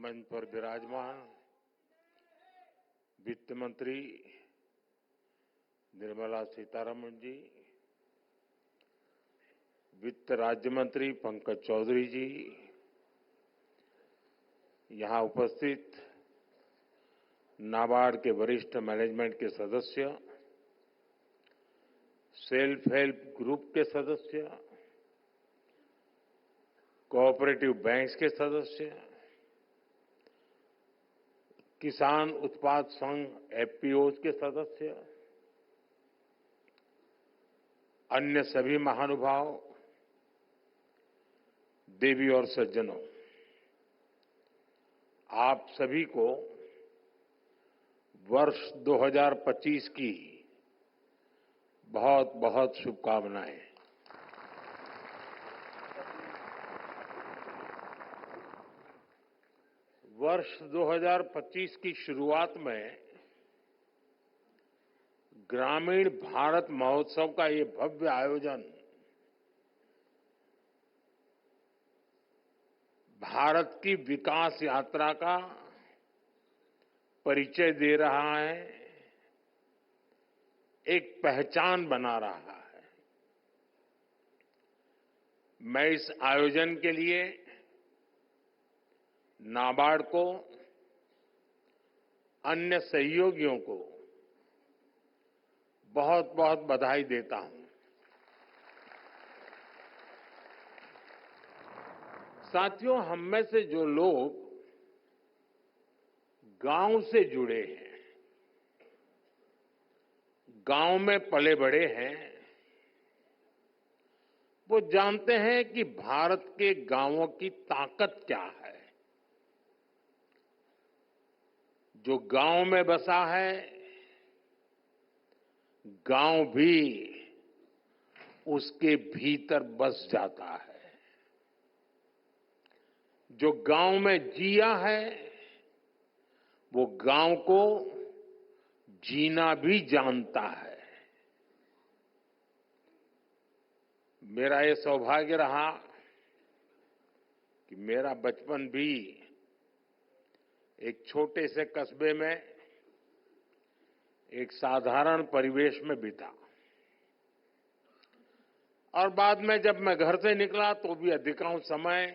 मंच पर विराजमान वित्त मंत्री निर्मला सीतारमण जी, वित्त राज्य मंत्री पंकज चौधरी जी, यहां उपस्थित नाबार्ड के वरिष्ठ मैनेजमेंट के सदस्य, सेल्फ हेल्प ग्रुप के सदस्य, कोऑपरेटिव बैंक्स के सदस्य, किसान उत्पाद संघ एफपीओज के सदस्य, अन्य सभी महानुभाव, देवी और सज्जनों, आप सभी को वर्ष 2025 की बहुत बहुत शुभकामनाएं। वर्ष 2025 की शुरुआत में ग्रामीण भारत महोत्सव का ये भव्य आयोजन भारत की विकास यात्रा का परिचय दे रहा है, एक पहचान बना रहा है। मैं इस आयोजन के लिए नाबार्ड को, अन्य सहयोगियों को बहुत बहुत बधाई देता हूं। साथियों, हम में से जो लोग गांव से जुड़े हैं, गांव में पले बड़े हैं, वो जानते हैं कि भारत के गांवों की ताकत क्या है। जो गांव में बसा है, गांव भी उसके भीतर बस जाता है। जो गांव में जिया है, वो गांव को जीना भी जानता है। मेरा ये सौभाग्य रहा कि मेरा बचपन भी एक छोटे से कस्बे में, एक साधारण परिवेश में बीता, और बाद में जब मैं घर से निकला तो भी अधिकांश समय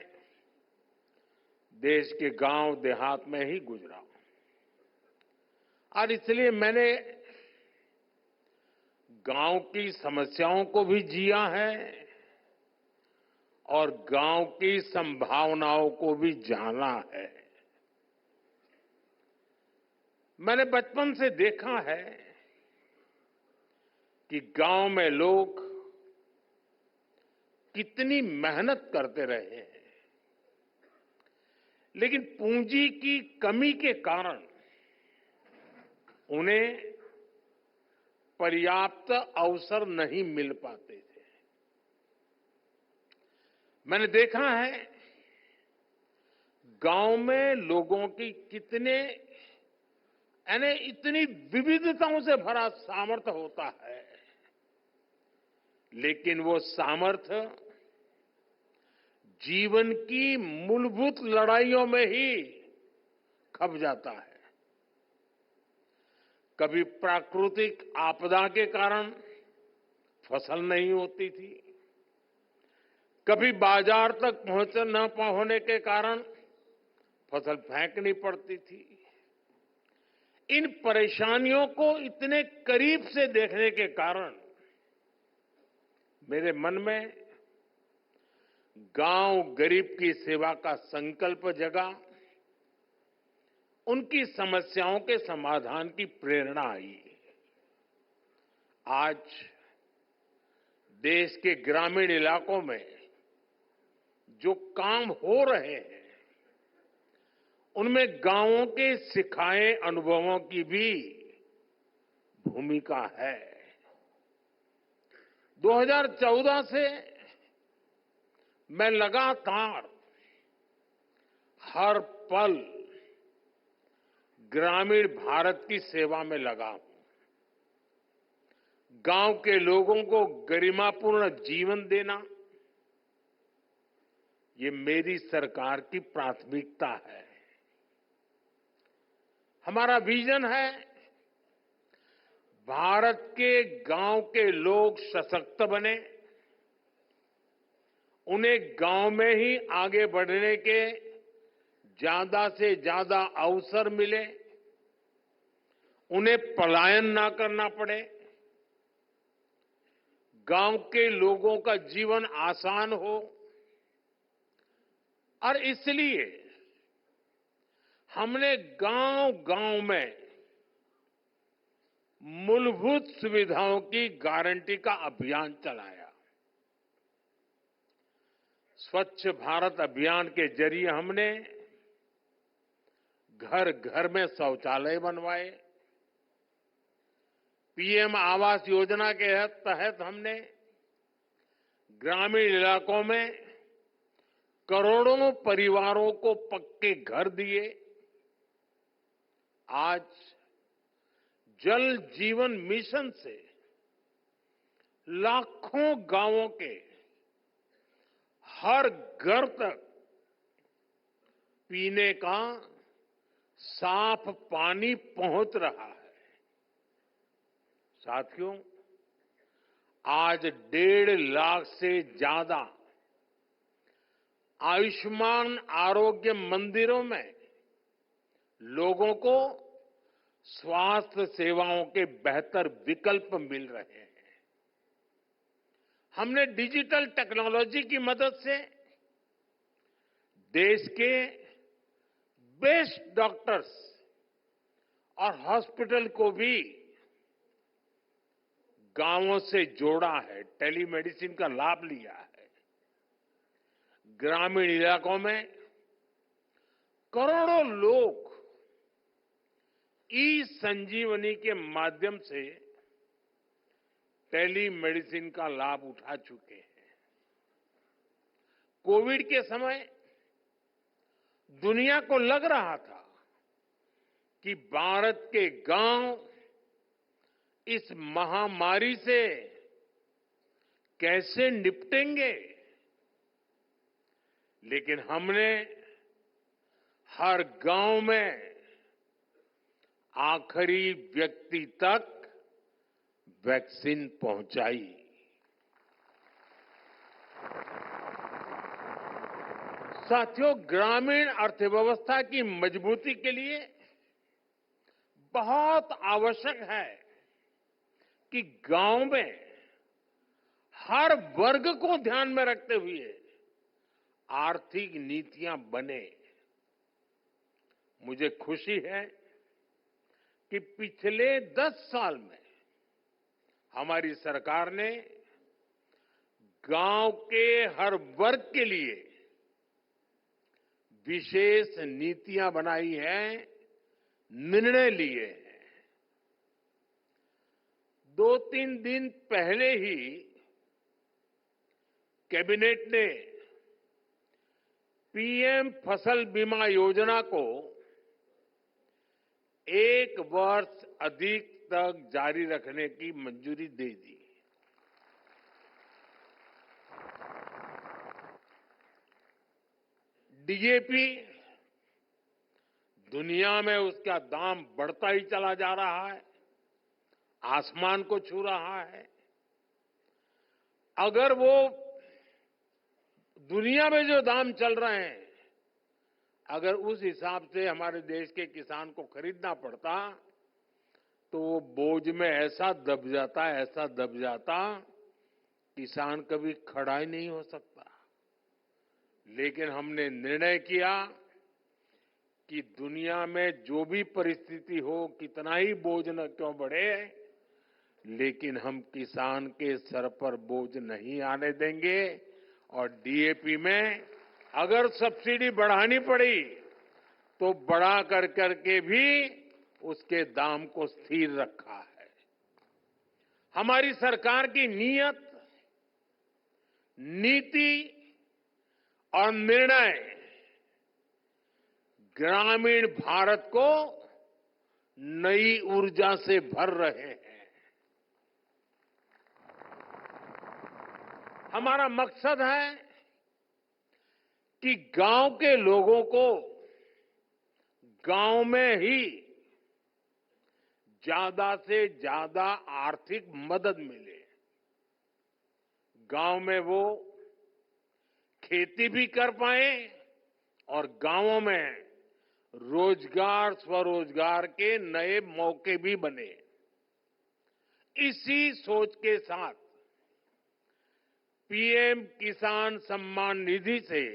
देश के गांव देहात में ही गुजरा। और इसलिए मैंने गांव की समस्याओं को भी जिया है और गांव की संभावनाओं को भी जाना है। मैंने बचपन से देखा है कि गांव में लोग कितनी मेहनत करते रहे हैं, लेकिन पूंजी की कमी के कारण उन्हें पर्याप्त अवसर नहीं मिल पाते थे। मैंने देखा है गांव में लोगों की इतनी विविधताओं से भरा सामर्थ्य होता है, लेकिन वो सामर्थ्य जीवन की मूलभूत लड़ाइयों में ही खप जाता है। कभी प्राकृतिक आपदा के कारण फसल नहीं होती थी, कभी बाजार तक न होने के कारण फसल फेंकनी पड़ती थी। इन परेशानियों को इतने करीब से देखने के कारण मेरे मन में गांव गरीब की सेवा का संकल्प जगा, उनकी समस्याओं के समाधान की प्रेरणा आई। आज देश के ग्रामीण इलाकों में जो काम हो रहे हैं, उनमें गांवों के सिखाए अनुभवों की भी भूमिका है। 2014 से मैं लगातार हर पल ग्रामीण भारत की सेवा में लगा हूं। गांव के लोगों को गरिमापूर्ण जीवन देना, ये मेरी सरकार की प्राथमिकता है। हमारा विजन है भारत के गांव के लोग सशक्त बने, उन्हें गांव में ही आगे बढ़ने के ज्यादा से ज्यादा अवसर मिले, उन्हें पलायन ना करना पड़े, गांव के लोगों का जीवन आसान हो। और इसलिए हमने गांव-गांव में मूलभूत सुविधाओं की गारंटी का अभियान चलाया। स्वच्छ भारत अभियान के जरिए हमने घर घर में शौचालय बनवाए। पीएम आवास योजना के तहत हमने ग्रामीण इलाकों में करोड़ों परिवारों को पक्के घर दिए। आज जल जीवन मिशन से लाखों गांवों के हर घर तक पीने का साफ पानी पहुंच रहा है। साथियों, आज 1.5 लाख से ज्यादा आयुष्मान आरोग्य मंदिरों में लोगों को स्वास्थ्य सेवाओं के बेहतर विकल्प मिल रहे हैं। हमने डिजिटल टेक्नोलॉजी की मदद से देश के बेस्ट डॉक्टर्स और हॉस्पिटल को भी गांवों से जोड़ा है, टेलीमेडिसिन का लाभ लिया है। ग्रामीण इलाकों में करोड़ों लोग ई संजीवनी के माध्यम से टेलीमेडिसिन का लाभ उठा चुके हैं। कोविड के समय दुनिया को लग रहा था कि भारत के गांव इस महामारी से कैसे निपटेंगे, लेकिन हमने हर गांव में आखिरी व्यक्ति तक वैक्सीन पहुंचाई। साथियों, ग्रामीण अर्थव्यवस्था की मजबूती के लिए बहुत आवश्यक है कि गांव में हर वर्ग को ध्यान में रखते हुए आर्थिक नीतियां बने। मुझे खुशी है कि पिछले 10 साल में हमारी सरकार ने गांव के हर वर्ग के लिए विशेष नीतियां बनाई हैं, निर्णय लिए हैं। 2-3 दिन पहले ही कैबिनेट ने पीएम फसल बीमा योजना को 1 वर्ष अधिक तक जारी रखने की मंजूरी दे दी। डीएपी दुनिया में उसका दाम बढ़ता ही चला जा रहा है, आसमान को छू रहा है। अगर वो दुनिया में जो दाम चल रहे हैं, अगर उस हिसाब से हमारे देश के किसान को खरीदना पड़ता तो वो बोझ में ऐसा दब जाता किसान कभी खड़ा ही नहीं हो सकता। लेकिन हमने निर्णय किया कि दुनिया में जो भी परिस्थिति हो, कितना ही बोझ न क्यों बढ़े, लेकिन हम किसान के सर पर बोझ नहीं आने देंगे। और डीएपी में अगर सब्सिडी बढ़ानी पड़ी तो बढ़ा करके भी उसके दाम को स्थिर रखा है। हमारी सरकार की नीयत, नीति और निर्णय ग्रामीण भारत को नई ऊर्जा से भर रहे हैं। हमारा मकसद है कि गांव के लोगों को गांव में ही ज्यादा से ज्यादा आर्थिक मदद मिले। गांव में वो खेती भी कर पाए और गांवों में रोजगार स्वरोजगार के नए मौके भी बने। इसी सोच के साथ पीएम किसान सम्मान निधि से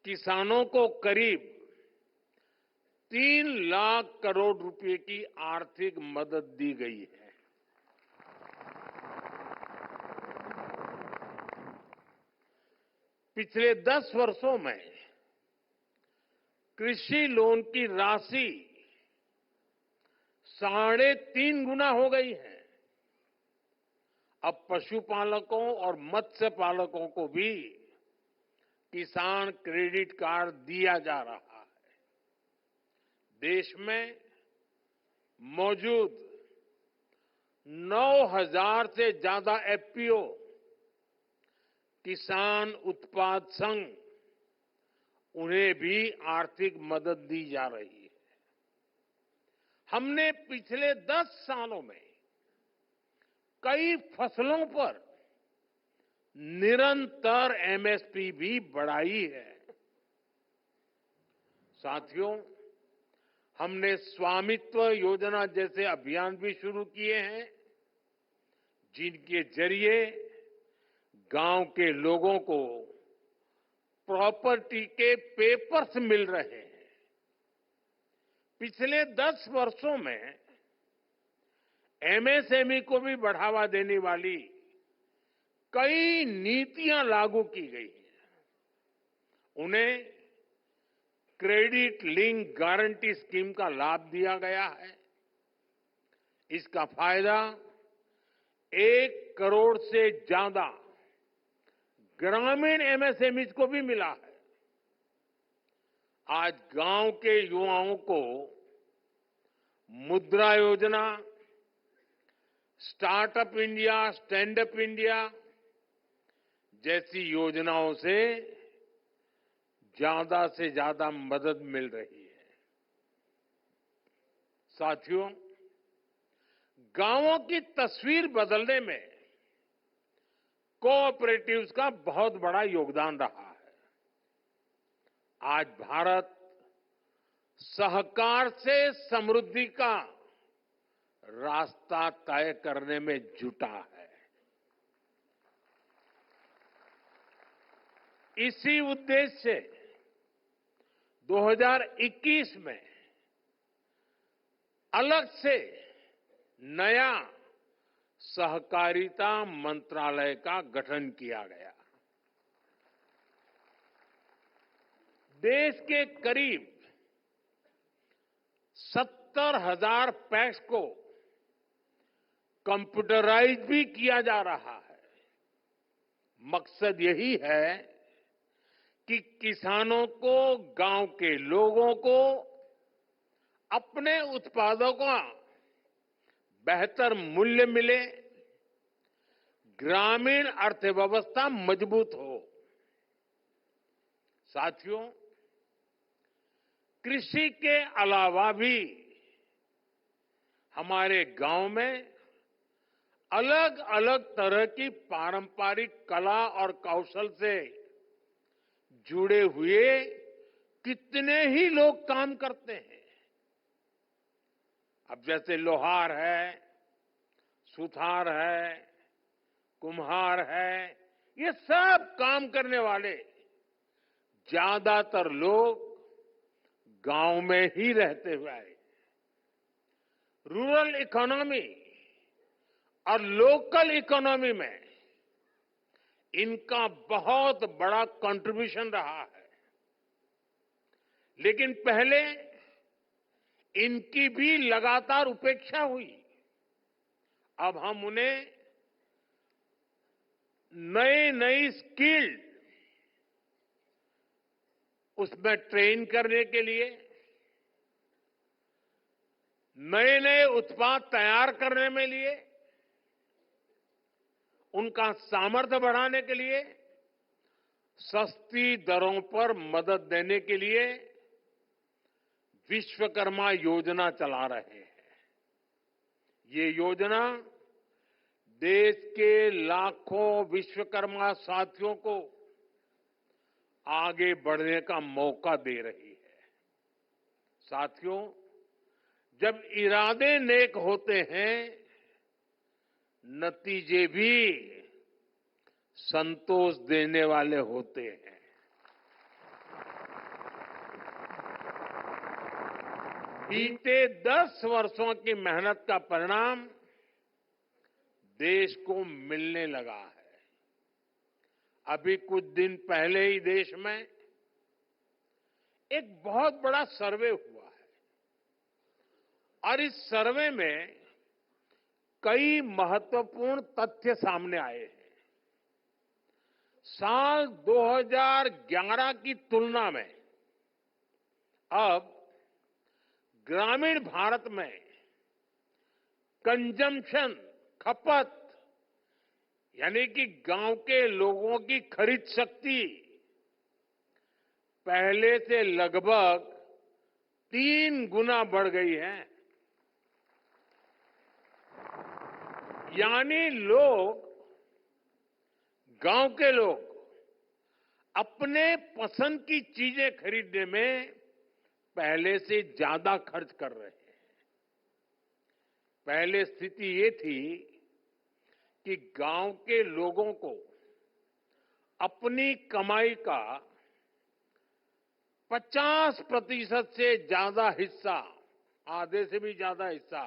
किसानों को करीब 3 लाख करोड़ रुपए की आर्थिक मदद दी गई है। पिछले 10 वर्षों में कृषि लोन की राशि 3.5 गुना हो गई है। अब पशुपालकों और मत्स्य पालकों को भी किसान क्रेडिट कार्ड दिया जा रहा है। देश में मौजूद 9,000 से ज्यादा एफपीओ किसान उत्पाद संघ, उन्हें भी आर्थिक मदद दी जा रही है। हमने पिछले 10 सालों में कई फसलों पर निरंतर एमएसपी भी बढ़ाई है। साथियों, हमने स्वामित्व योजना जैसे अभियान भी शुरू किए हैं, जिनके जरिए गांव के लोगों को प्रॉपर्टी के पेपर्स मिल रहे हैं। पिछले 10 वर्षों में एमएसएमई को भी बढ़ावा देने वाली कई नीतियां लागू की गई हैं। उन्हें क्रेडिट लिंक गारंटी स्कीम का लाभ दिया गया है। इसका फायदा 1 करोड़ से ज्यादा ग्रामीण एमएसएमई को भी मिला है। आज गांव के युवाओं को मुद्रा योजना, startup India, stand up India जैसी योजनाओं से ज्यादा मदद मिल रही है। साथियों, गांवों की तस्वीर बदलने में कोऑपरेटिव्स का बहुत बड़ा योगदान रहा है। आज भारत सहकार से समृद्धि का रास्ता तय करने में जुटा है। इसी उद्देश्य से 2021 में अलग से नया सहकारिता मंत्रालय का गठन किया गया। देश के करीब 70,000 पैक्स को कंप्यूटराइज भी किया जा रहा है। मकसद यही है कि किसानों को, गांव के लोगों को अपने उत्पादों का बेहतर मूल्य मिले, ग्रामीण अर्थव्यवस्था मजबूत हो। साथियों, कृषि के अलावा भी हमारे गांव में अलग अलग तरह की पारंपरिक कला और कौशल से जुड़े हुए कितने ही लोग काम करते हैं। अब जैसे लोहार है, सुथार है, कुम्हार है, ये सब काम करने वाले ज्यादातर लोग गांव में ही रहते हुए आए। रूरल इकोनॉमी और लोकल इकोनॉमी में इनका बहुत बड़ा कंट्रीब्यूशन रहा है। लेकिन पहले इनकी भी लगातार उपेक्षा हुई। अब हम उन्हें नई स्किल उसमें ट्रेन करने के लिए, नए उत्पाद तैयार करने में लिए, उनका सामर्थ्य बढ़ाने के लिए सस्ती दरों पर मदद देने के लिए विश्वकर्मा योजना चला रहे हैं। ये योजना देश के लाखों विश्वकर्मा साथियों को आगे बढ़ने का मौका दे रही है। साथियों, जब इरादे नेक होते हैं, नतीजे भी संतोष देने वाले होते हैं। बीते 10 वर्षों की मेहनत का परिणाम देश को मिलने लगा है। अभी कुछ दिन पहले ही देश में एक बहुत बड़ा सर्वे हुआ है और इस सर्वे में कई महत्वपूर्ण तथ्य सामने आए हैं। साल 2011 की तुलना में अब ग्रामीण भारत में कंजम्पशन, खपत, यानी कि गांव के लोगों की खरीद शक्ति पहले से लगभग 3 गुना बढ़ गई है। यानी गांव के लोग अपने पसंद की चीजें खरीदने में पहले से ज्यादा खर्च कर रहे हैं। पहले स्थिति ये थी कि गांव के लोगों को अपनी कमाई का 50% से ज्यादा हिस्सा, आधे से भी ज्यादा हिस्सा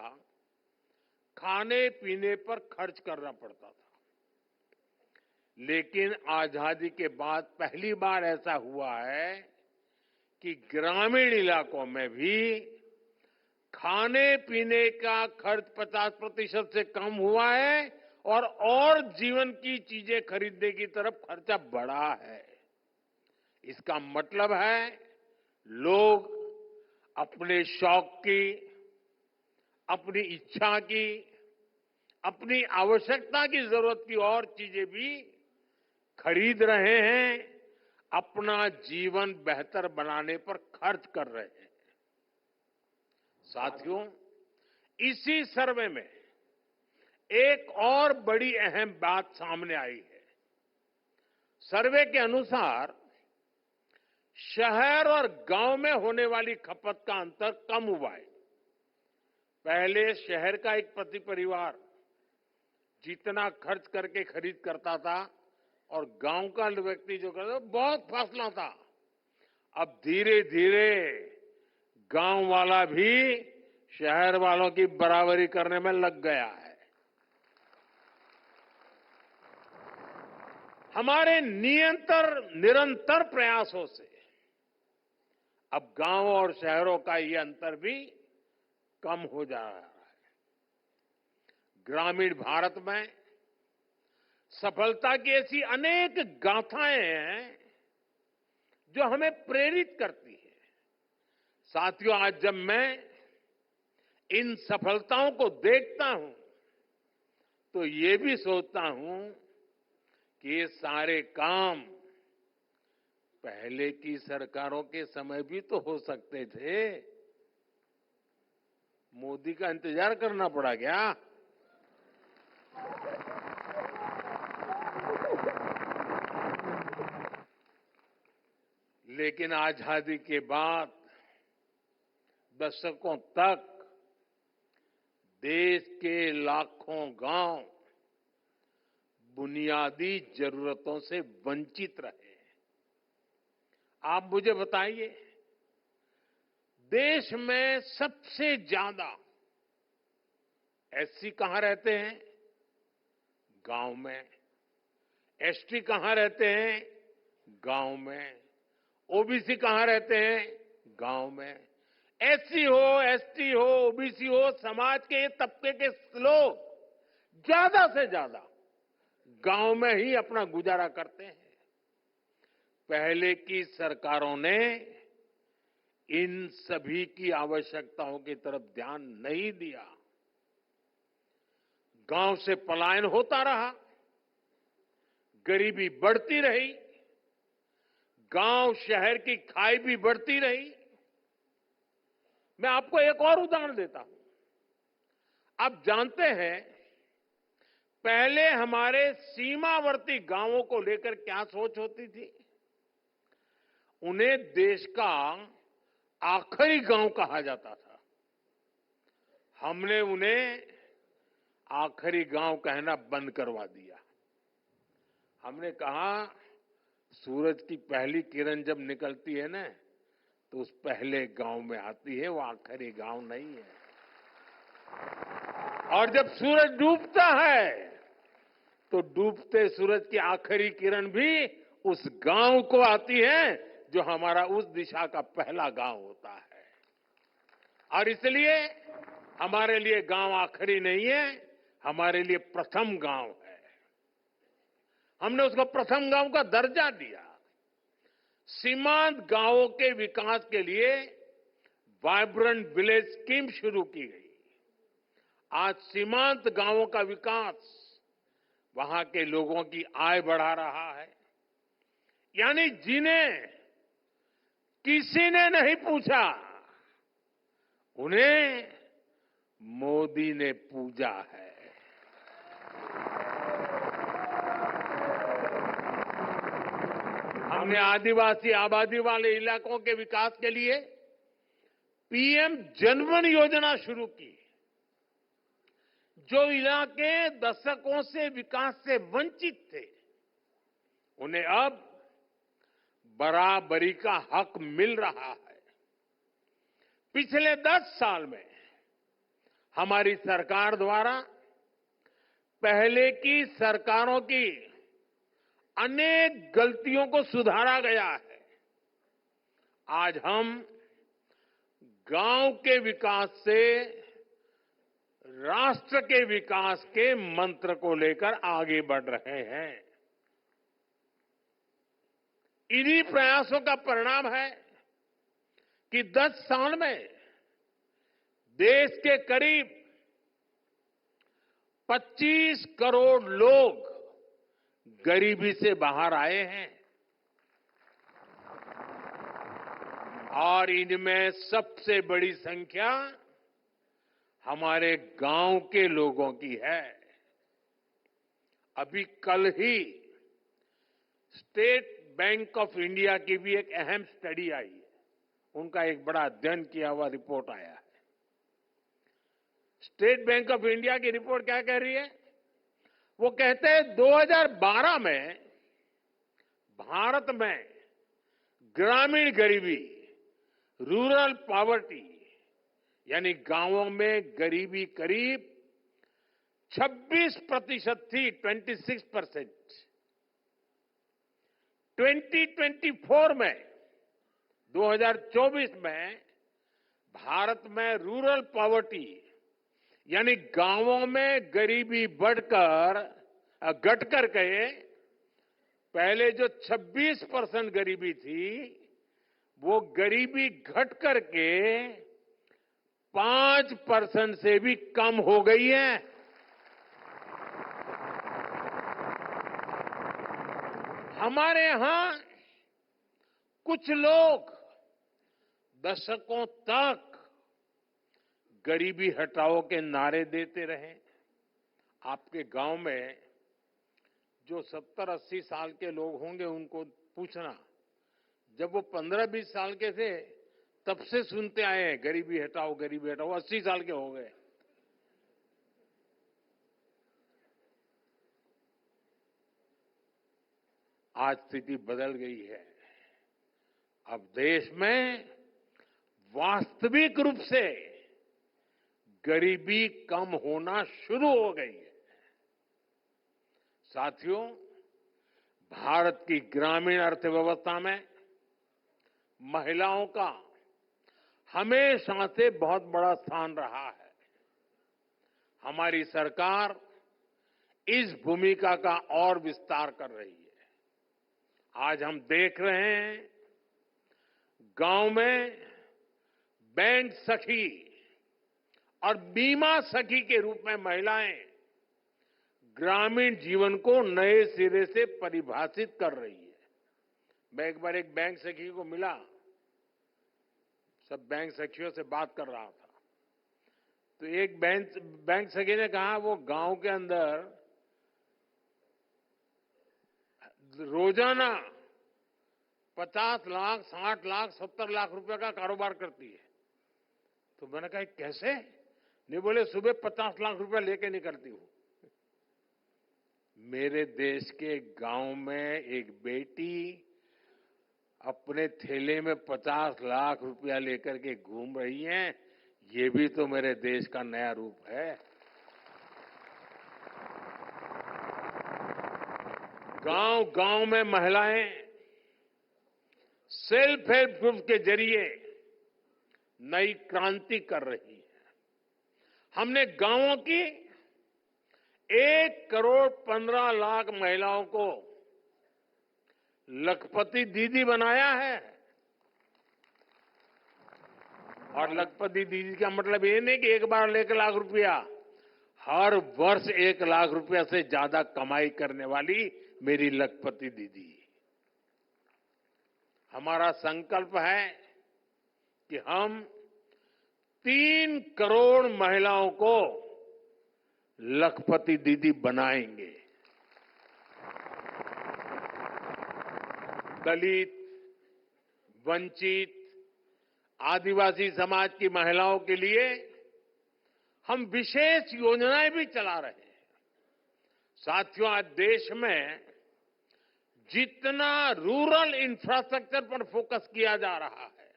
खाने पीने पर खर्च करना पड़ता था। लेकिन आजादी के बाद पहली बार ऐसा हुआ है कि ग्रामीण इलाकों में भी खाने पीने का खर्च 50% से कम हुआ है और जीवन की चीजें खरीदने की तरफ खर्चा बढ़ा है। इसका मतलब है लोग अपने शौक की, अपनी इच्छा की, अपनी आवश्यकता की जरूरत की और चीजें भी खरीद रहे हैं, अपना जीवन बेहतर बनाने पर खर्च कर रहे हैं। साथियों, इसी सर्वे में एक और बड़ी अहम बात सामने आई है। सर्वे के अनुसार शहर और गांव में होने वाली खपत का अंतर कम हुआ है। पहले शहर का एक प्रति परिवार जितना खर्च करके खरीद करता था और गांव का व्यक्ति जो करता था, बहुत फासला था। अब धीरे धीरे गांव वाला भी शहर वालों की बराबरी करने में लग गया है। हमारे निरंतर प्रयासों से अब गांव और शहरों का ये अंतर भी कम हो जा रहा है। ग्रामीण भारत में सफलता की ऐसी अनेक गाथाएं हैं जो हमें प्रेरित करती है। साथियों, आज जब मैं इन सफलताओं को देखता हूं तो ये भी सोचता हूं कि ये सारे काम पहले की सरकारों के समय भी तो हो सकते थे। मोदी का इंतजार करना पड़ा क्या? लेकिन आजादी के बाद दशकों तक देश के लाखों गांव बुनियादी जरूरतों से वंचित रहे। आप मुझे बताइए, देश में सबसे ज्यादा एससी कहां रहते हैं? गांव में। एसटी कहां रहते हैं? गांव में। ओबीसी कहां रहते हैं? गांव में। एससी हो, एसटी हो, ओबीसी हो, समाज के ये तबके के लोग ज्यादा से ज्यादा गांव में ही अपना गुजारा करते हैं। पहले की सरकारों ने इन सभी की आवश्यकताओं की तरफ ध्यान नहीं दिया। गांव से पलायन होता रहा, गरीबी बढ़ती रही, गांव शहर की खाई भी बढ़ती रही। मैं आपको एक और उदाहरण देता हूं। आप जानते हैं, पहले हमारे सीमावर्ती गांवों को लेकर क्या सोच होती थी? उन्हें देश का आखिरी गांव कहा जाता था। हमने उन्हें आखिरी गांव कहना बंद करवा दिया। हमने कहा, सूरज की पहली किरण जब निकलती है ना, तो उस पहले गांव में आती है, वो आखिरी गांव नहीं है। और जब सूरज डूबता है, तो डूबते सूरज की आखिरी किरण भी उस गांव को आती है, जो हमारा उस दिशा का पहला गांव होता है। और इसलिए हमारे लिए गांव आखिरी नहीं है, हमारे लिए प्रथम गांव है। हमने उसको प्रथम गांव का दर्जा दिया। सीमांत गांवों के विकास के लिए वाइब्रेंट विलेज स्कीम शुरू की गई। आज सीमांत गांवों का विकास वहां के लोगों की आय बढ़ा रहा है। यानी जिन्हें किसी ने नहीं पूछा, उन्हें मोदी ने पूजा है। हमने आदिवासी आबादी वाले इलाकों के विकास के लिए पीएम जनधन योजना शुरू की। जो इलाके दशकों से विकास से वंचित थे, उन्हें अब बराबरी का हक मिल रहा है। पिछले 10 साल में हमारी सरकार द्वारा पहले की सरकारों की अनेक गलतियों को सुधारा गया है। आज हम गांव के विकास से राष्ट्र के विकास के मंत्र को लेकर आगे बढ़ रहे हैं। इन्हीं प्रयासों का परिणाम है कि 10 साल में देश के करीब 25 करोड़ लोग गरीबी से बाहर आए हैं। और इनमें सबसे बड़ी संख्या हमारे गांव के लोगों की है। अभी कल ही स्टेट बैंक ऑफ इंडिया की भी एक अहम स्टडी आई है। उनका एक बड़ा अध्ययन किया हुआ रिपोर्ट आया है। स्टेट बैंक ऑफ इंडिया की रिपोर्ट क्या कह रही है? वो कहते हैं 2012 में भारत में ग्रामीण गरीबी, रूरल पॉवर्टी, यानी गांवों में गरीबी करीब 26% थी, 26%। 2024 में 2024 में भारत में रूरल पॉवर्टी, यानी गांवों में गरीबी घट कर के पहले जो 26% गरीबी थी, वो गरीबी घट करके 5% से भी कम हो गई है। हमारे यहां कुछ लोग दशकों तक गरीबी हटाओ के नारे देते रहे। आपके गांव में जो 70-80 साल के लोग होंगे, उनको पूछना, जब वो 15-20 साल के थे तब से सुनते आए हैं गरीबी हटाओ, गरीबी हटाओ। 80 साल के हो गए। आज स्थिति बदल गई है। अब देश में वास्तविक रूप से गरीबी कम होना शुरू हो गई है। साथियों, भारत की ग्रामीण अर्थव्यवस्था में महिलाओं का हमेशा से बहुत बड़ा स्थान रहा है। हमारी सरकार इस भूमिका का और विस्तार कर रही है। आज हम देख रहे हैं, गांव में बैंक सखी और बीमा सखी के रूप में महिलाएं ग्रामीण जीवन को नए सिरे से परिभाषित कर रही है। मैं एक बार एक बैंक सखी को मिला, सब बैंक सखियों से बात कर रहा था। तो एक बैंक सखी ने कहा वो गांव के अंदर रोजाना 50 लाख, 60 लाख, 70 लाख रुपए का कारोबार करती है। तो मैंने कहा कैसे? नहीं, बोले सुबह 50 लाख रुपए लेके निकलती हूँ। मेरे देश के गांव में एक बेटी अपने थैले में 50 लाख रुपया लेकर के घूम रही है, ये भी तो मेरे देश का नया रूप है। गांव गांव में महिलाएं सेल्फ हेल्प ग्रुप के जरिए नई क्रांति कर रही है। हमने गांवों की 1,15,00,000 महिलाओं को लखपति दीदी बनाया है। और लखपति दीदी का मतलब ये नहीं कि एक बार 1 लाख रुपया, हर वर्ष 1 लाख रुपया से ज्यादा कमाई करने वाली मेरी लखपति दीदी। हमारा संकल्प है कि हम 3 करोड़ महिलाओं को लखपति दीदी बनाएंगे। दलित, वंचित, आदिवासी समाज की महिलाओं के लिए हम विशेष योजनाएं भी चला रहे हैं। साथियों, आज देश में जितना रूरल इंफ्रास्ट्रक्चर पर फोकस किया जा रहा है,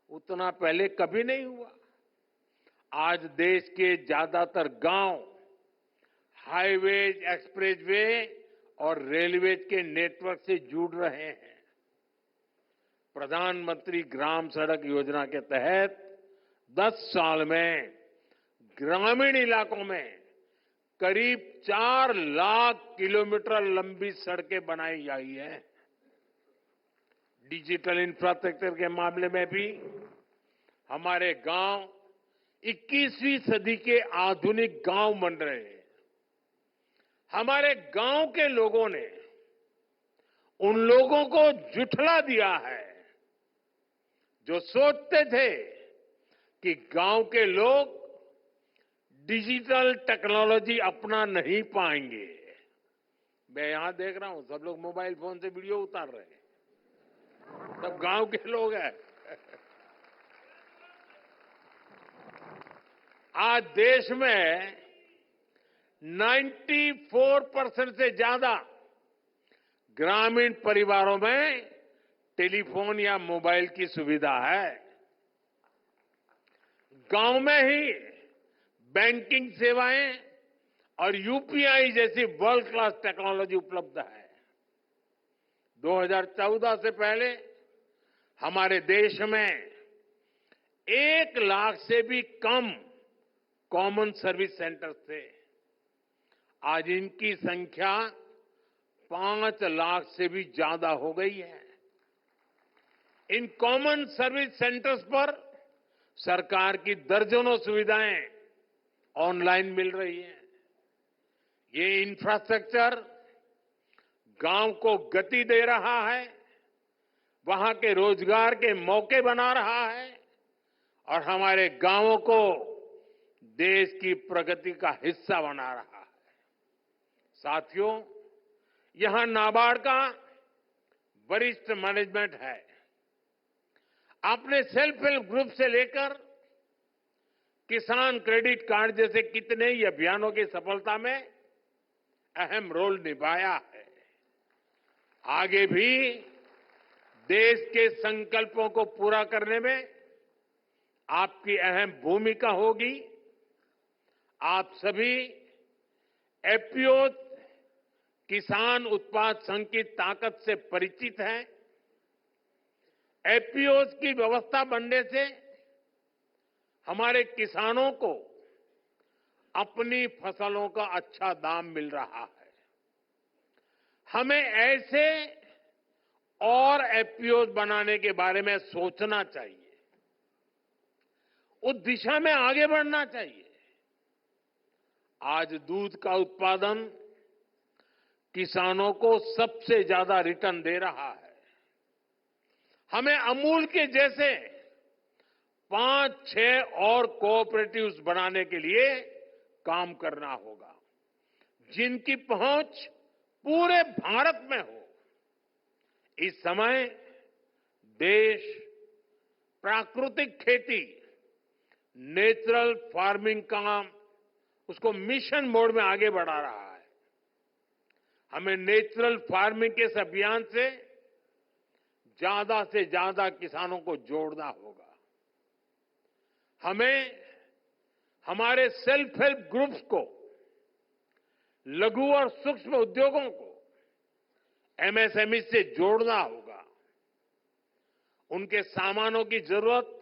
उतना पहले कभी नहीं हुआ। आज देश के ज्यादातर गांव हाईवेज, एक्सप्रेसवे और रेलवेज के नेटवर्क से जुड़ रहे हैं। प्रधानमंत्री ग्राम सड़क योजना के तहत 10 साल में ग्रामीण इलाकों में करीब 4 लाख किलोमीटर लंबी सड़कें बनाई गई हैं। डिजिटल इंफ्रास्ट्रक्चर के मामले में भी हमारे गांव 21वीं सदी के आधुनिक गांव बन रहे हैं। हमारे गांव के लोगों ने उन लोगों को झुठला दिया है जो सोचते थे कि गांव के लोग डिजिटल टेक्नोलॉजी अपना नहीं पाएंगे। मैं यहां देख रहा हूं सब लोग मोबाइल फोन से वीडियो उतार रहे हैं, सब गांव के लोग हैं। आज देश में 94% से ज्यादा ग्रामीण परिवारों में टेलीफोन या मोबाइल की सुविधा है। गांव में ही बैंकिंग सेवाएं और यूपीआई जैसी वर्ल्ड क्लास टेक्नोलॉजी उपलब्ध है। 2014 से पहले हमारे देश में 1 लाख से भी कम कॉमन सर्विस सेंटर्स थे। आज इनकी संख्या 5 लाख से भी ज्यादा हो गई है। इन कॉमन सर्विस सेंटर्स पर सरकार की दर्जनों सुविधाएं ऑनलाइन मिल रही हैं। ये इंफ्रास्ट्रक्चर गांव को गति दे रहा है, वहां के रोजगार के मौके बना रहा है और हमारे गांवों को देश की प्रगति का हिस्सा बना रहा है। साथियों, यहां नाबार्ड का वरिष्ठ मैनेजमेंट है। आपने सेल्फ हेल्प ग्रुप से लेकर किसान क्रेडिट कार्ड जैसे कितने ही अभियानों की सफलता में अहम रोल निभाया है। आगे भी देश के संकल्पों को पूरा करने में आपकी अहम भूमिका होगी। आप सभी एफपीओ किसान उत्पाद संघ की ताकत से परिचित हैं। एफपीओ की व्यवस्था बनने से हमारे किसानों को अपनी फसलों का अच्छा दाम मिल रहा है। हमें ऐसे और एफपीओ बनाने के बारे में सोचना चाहिए, उस दिशा में आगे बढ़ना चाहिए। आज दूध का उत्पादन किसानों को सबसे ज्यादा रिटर्न दे रहा है। हमें अमूल के जैसे 5-6 और कोऑपरेटिव्स बनाने के लिए काम करना होगा, जिनकी पहुंच पूरे भारत में हो। इस समय देश प्राकृतिक खेती, नेचुरल फार्मिंग का उसको मिशन मोड में आगे बढ़ा रहा है। हमें नेचुरल फार्मिंग के इस अभियान से ज्यादा किसानों को जोड़ना होगा। हमें हमारे सेल्फ हेल्प ग्रुप्स को, लघु और सूक्ष्म उद्योगों को एमएसएमई से जोड़ना होगा। उनके सामानों की जरूरत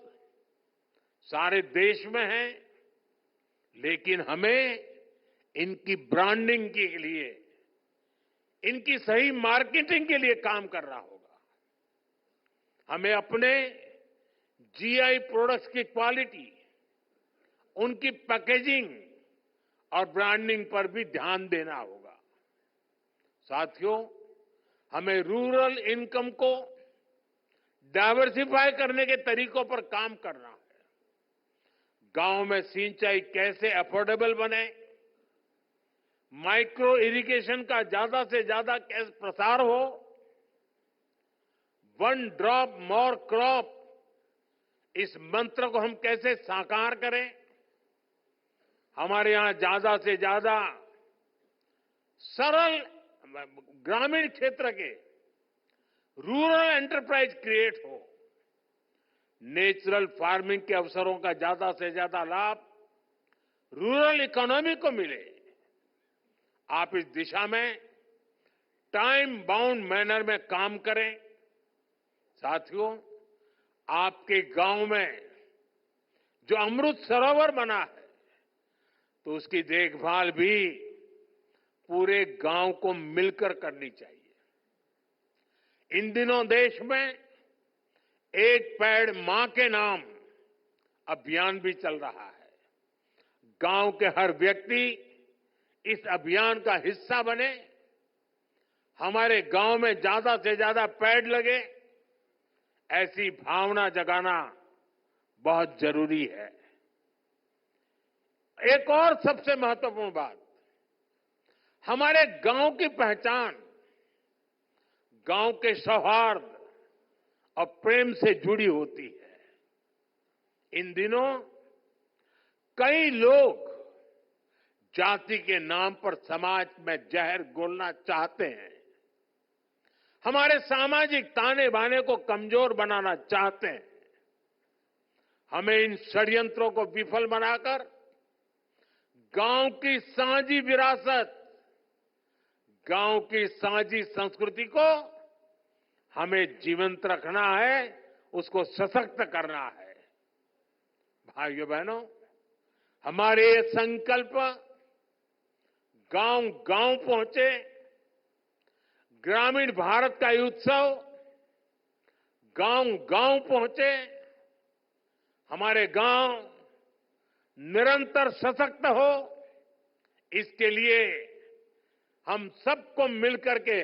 सारे देश में है, लेकिन हमें इनकी ब्रांडिंग के लिए, इनकी सही मार्केटिंग के लिए काम करना होगा। हमें अपने जीआई प्रोडक्ट्स की क्वालिटी, उनकी पैकेजिंग और ब्रांडिंग पर भी ध्यान देना होगा। साथियों, हमें रूरल इनकम को डाइवर्सिफाई करने के तरीकों पर काम करना है। गांव में सिंचाई कैसे अफोर्डेबल बने, माइक्रो इरिगेशन का ज्यादा से ज्यादा कैसे प्रसार हो, वन ड्रॉप मोर क्रॉप, इस मंत्र को हम कैसे साकार करें। हमारे यहां ज्यादा से ज्यादा सरल ग्रामीण क्षेत्र के रूरल एंटरप्राइज क्रिएट हो, नेचुरल फार्मिंग के अवसरों का ज्यादा से ज्यादा लाभ रूरल इकोनॉमी को मिले। आप इस दिशा में टाइम बाउंड मैनर में काम करें। साथियों, आपके गांव में जो अमृत सरोवर बना है, तो उसकी देखभाल भी पूरे गांव को मिलकर करनी चाहिए। इन दिनों देश में एक पेड़ मां के नाम अभियान भी चल रहा है। गांव के हर व्यक्ति इस अभियान का हिस्सा बने, हमारे गांव में ज्यादा से ज्यादा पेड़ लगे, ऐसी भावना जगाना बहुत जरूरी है। एक और सबसे महत्वपूर्ण बात, हमारे गांव की पहचान गांव के सौहार्द और प्रेम से जुड़ी होती है। इन दिनों कई लोग जाति के नाम पर समाज में जहर घोलना चाहते हैं, हमारे सामाजिक ताने बाने को कमजोर बनाना चाहते हैं। हमें इन षड्यंत्रों को विफल बनाकर गांव की साझी विरासत, गांव की साझी संस्कृति को हमें जीवंत रखना है, उसको सशक्त करना है। भाइयों बहनों, हमारे ये संकल्प गांव गांव पहुंचे, ग्रामीण भारत का ये उत्सव गांव गांव पहुंचे, हमारे गांव निरंतर सशक्त हो, इसके लिए हम सबको मिलकर के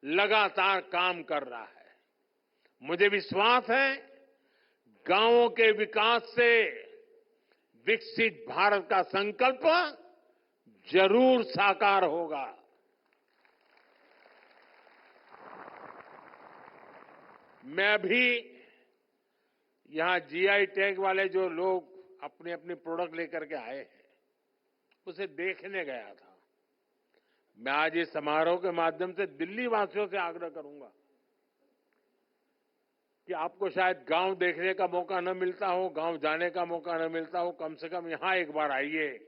लगातार काम कर रहा है। मुझे विश्वास है, गांवों के विकास से विकसित भारत का संकल्प जरूर साकार होगा। मैं अभी यहां जीआई टैग वाले जो लोग अपने अपने प्रोडक्ट लेकर के आए हैं, उसे देखने गया था। मैं आज इस समारोह के माध्यम से दिल्ली वासियों से आग्रह करूंगा कि आपको शायद गांव देखने का मौका न मिलता हो, गांव जाने का मौका न मिलता हो, कम से कम यहां एक बार आइए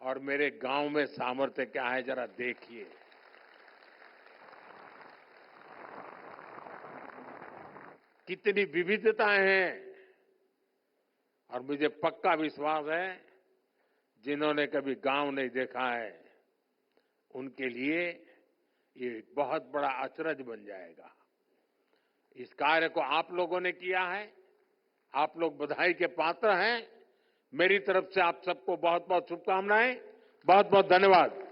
और मेरे गांव में सामर्थ्य क्या है जरा देखिए। कितनी विविधताएं हैं, और मुझे पक्का विश्वास है जिन्होंने कभी गांव नहीं देखा है उनके लिए ये बहुत बड़ा अचरज बन जाएगा। इस कार्य को आप लोगों ने किया है, आप लोग बधाई के पात्र हैं। मेरी तरफ से आप सबको बहुत बहुत शुभकामनाएं, बहुत बहुत धन्यवाद।